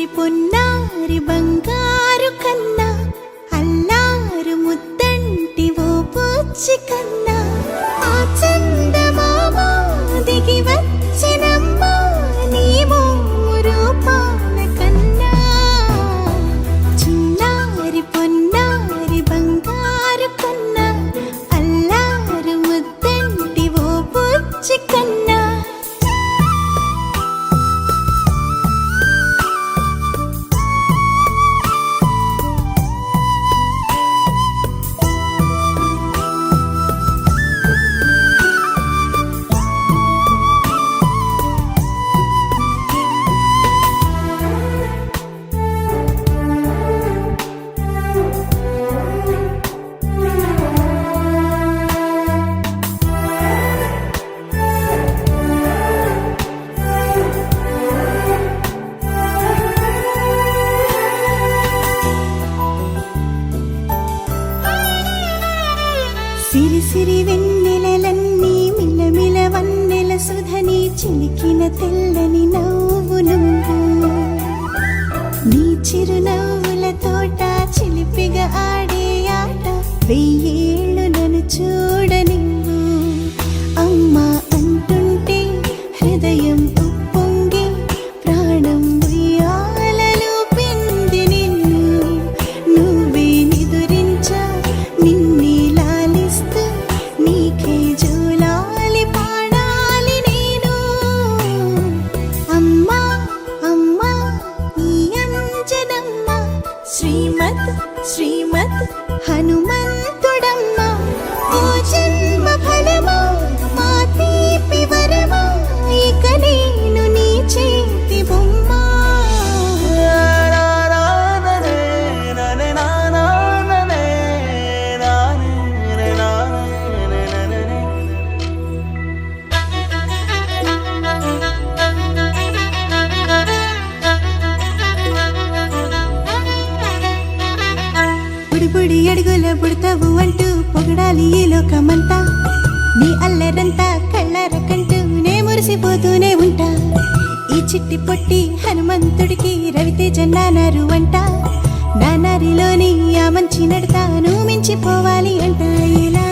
పొన్నారి బంగారు కన్నా అల్లారు ముద్దంటి ఓ పూచి కన్నా ఆ చందమామ దిగి వచ్చినమ్మా నీ రూపాల కన్నా చిన్నారి పొన్నారి బంగారు కన్నా అల్లారు ముద్దంటి ఓ పూచి కన్నా సిరి సిరి వెన్నెలలన్నీ మిలమిల వన్నెల సుధని చిలికిన తెల్లని నవ్వు నువ్వు నీ చిరునవ్వుల తోట చిలిపిగా ఆడే ఆట వెయ్యేళ్ళు నన్ను చూడనివ్వు అమ్మా అంటుంటే హృదయం ఉప్పొంగి ప్రాణం ఉయ్యాలలో పిండి నిన్ను నువ్వే నిదురించా నిన్నే నీకే జోలాలి పాడాలి నేను అమ్మా అమ్మా ఈ అంజనమ్మ శ్రీమత్ శ్రీమత్ హనుమంతుడమ్మ ఓ జన్మ ఫలమా మా తీపి వరమా ఇక నేను నీ చేతి బొమ్మ బుడి అడుగుల బుడతావు అంటూ పొగడాలి ఈ లోకమంతా నీ అల్లరంతా కళ్ళారకంటూ నే మురిసిపోతూనే ఉంటా ఈ చిట్టి పొట్టి హనుమంతుడికి రవితేజ నానారు అంట నానారిలోని ఆ మంచి నడతా నువ్వు మించిపోవాలి అంట ఇలా